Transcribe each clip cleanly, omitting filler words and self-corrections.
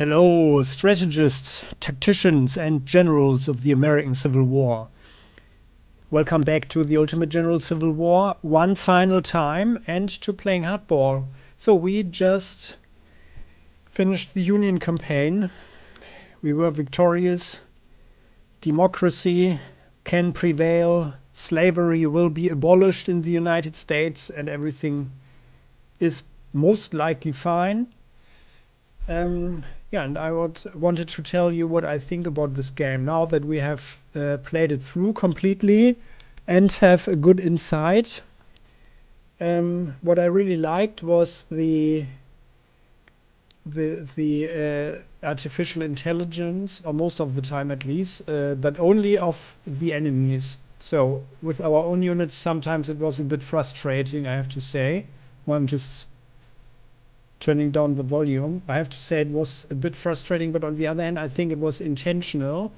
Hello, strategists, tacticians, and generals of the American Civil War. Welcome back to the Ultimate General Civil War one final time and to Playing Hardball. So we just finished the Union campaign. We were victorious. Democracy can prevail. Slavery will be abolished in the United States and everything is most likely fine. Yeah, and I wanted to tell you what I think about this game now that we have played it through completely and have a good insight. What I really liked was the artificial intelligence, or most of the time at least, but only of the enemies. So with our own units, sometimes it was a bit frustrating, I have to say. Well, I'm just turning down the volume. I have to say it was a bit frustrating, but on the other hand, I think it was intentional.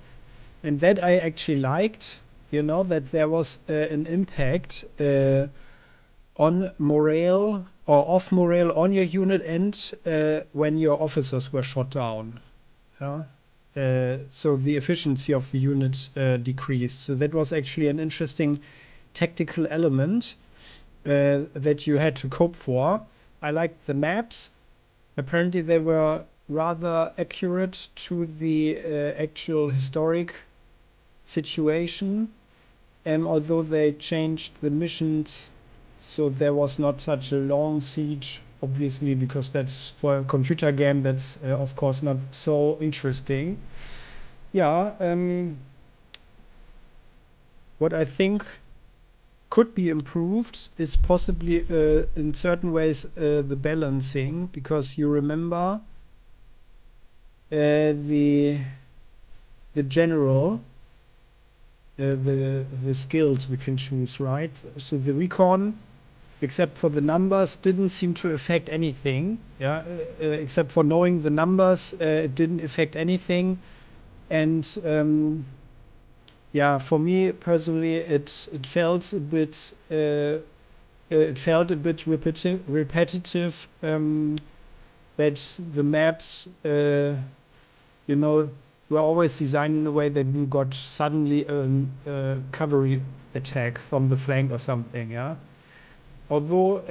And that I actually liked, that there was an impact on morale or off morale on your unit and when your officers were shot down. Yeah? So the efficiency of the unit decreased. So that was actually an interesting tactical element that you had to cope for. I liked the maps. Apparently they were rather accurate to the actual historic situation, although they changed the missions so there was not such a long siege, obviously, because that's for a computer game, that's of course not so interesting. Yeah, what I think could be improved is possibly in certain ways the balancing, because you remember the general, the skills we can choose, right? So the recon, except for the numbers, didn't seem to affect anything. Yeah, except for knowing the numbers, it didn't affect anything. And yeah, for me personally, it felt a bit repetitive. That the maps, were always designed in a way that you got suddenly a cavalry attack from the flank or something. Yeah. Although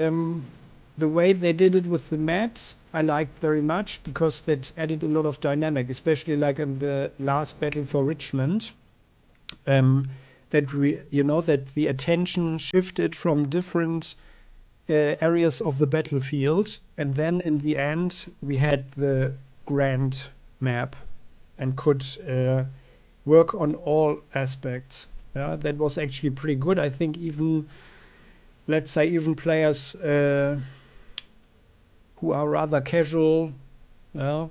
the way they did it with the maps, I liked very much because that added a lot of dynamic, especially like in the last battle for Richmond. That that the attention shifted from different areas of the battlefield, and then in the end we had the grand map and could work on all aspects. Yeah, that was actually pretty good. I think even, let's say, even players who are rather casual, well,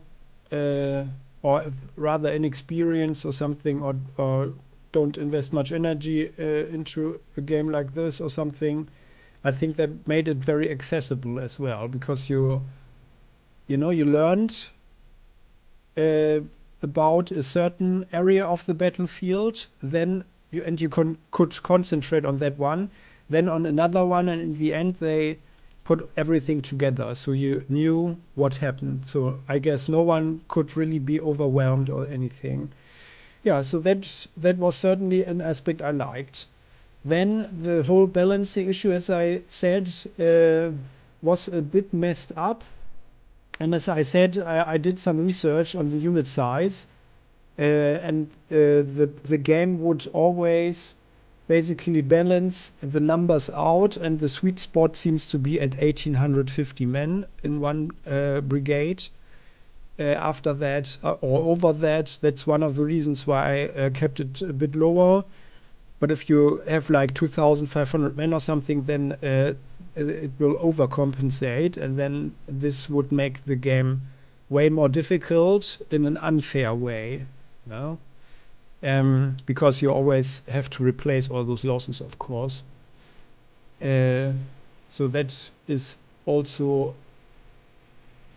or rather inexperienced or something, or don't invest much energy into a game like this or something, I think that made it very accessible as well, because you learned about a certain area of the battlefield, then you could concentrate on that one, then on another one, and in the end they put everything together, so you knew what happened. So I guess no one could really be overwhelmed or anything. Yeah, so that was certainly an aspect I liked. Then the whole balancing issue, as I said, was a bit messed up. And as I said, I did some research on the unit size, and the game would always basically balance the numbers out, and the sweet spot seems to be at 1850 men in one brigade. After that, or over that, that's one of the reasons why I kept it a bit lower. But if you have like 2,500 men or something, then it will overcompensate, and then this would make the game way more difficult in an unfair way. No? Because you always have to replace all those losses, of course. So that is also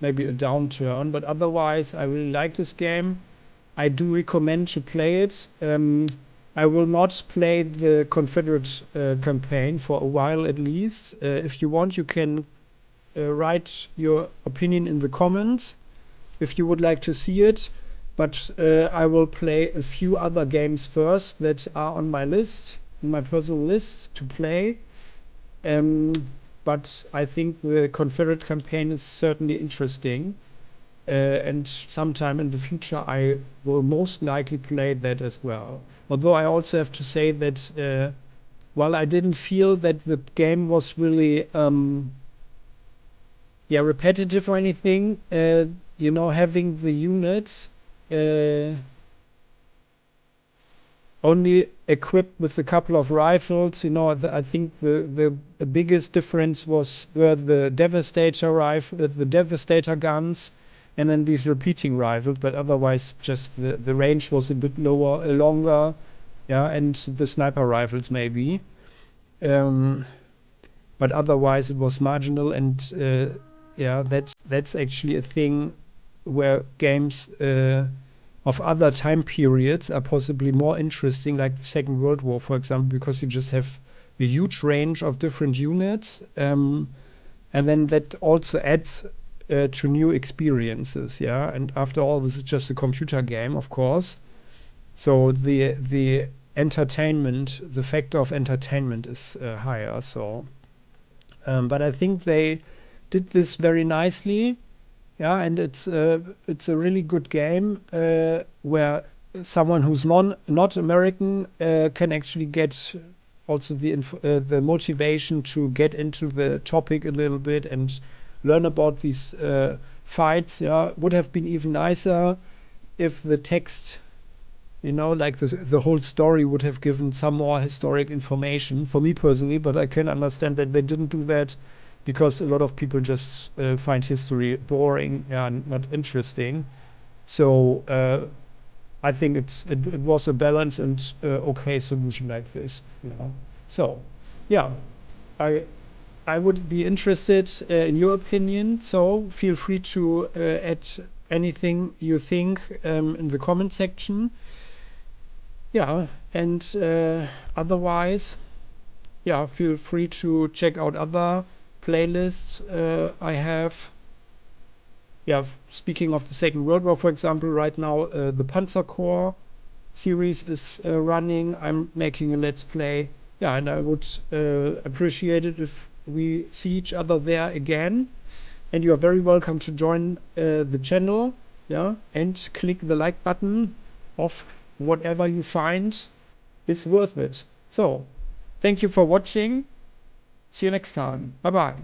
maybe a downturn, but otherwise I really like this game. I do recommend to play it. I will not play the Confederate campaign for a while at least. If you want, you can write your opinion in the comments. if you would like to see it. But I will play a few other games first that are on my list, in my personal list to play. But I think the Confederate campaign is certainly interesting. And sometime in the future, I will most likely play that as well. Although I also have to say that while I didn't feel that the game was really repetitive or anything, having the units only equipped with a couple of rifles, I think the biggest difference were the Devastator guns, and then these repeating rifles. But otherwise, just the range was a bit longer, and the sniper rifles maybe. But otherwise, it was marginal, and that's actually a thing where games of other time periods are possibly more interesting, like the Second World War, for example, because you just have a huge range of different units, and then that also adds to new experiences. And after all, this is just a computer game, of course. So the entertainment, the factor of entertainment is higher. So, but I think they did this very nicely. And it's a really good game where someone who's not American can actually get also the motivation to get into the topic a little bit and learn about these fights. Would have been even nicer if the text, like the whole story would have given some more historic information for me personally. But I can understand that they didn't do that, because a lot of people just find history boring and not interesting. So I think it was a balanced and okay solution like this. So I would be interested in your opinion. So feel free to add anything you think in the comment section. And otherwise, feel free to check out other playlists I have. Speaking of the Second World War, for example, right now the Panzer Corps series is running. I'm making a let's play. And I would appreciate it if we see each other there again. And you are very welcome to join the channel. And click the like button of whatever you find is worth it. So, thank you for watching. See you next time. Bye bye.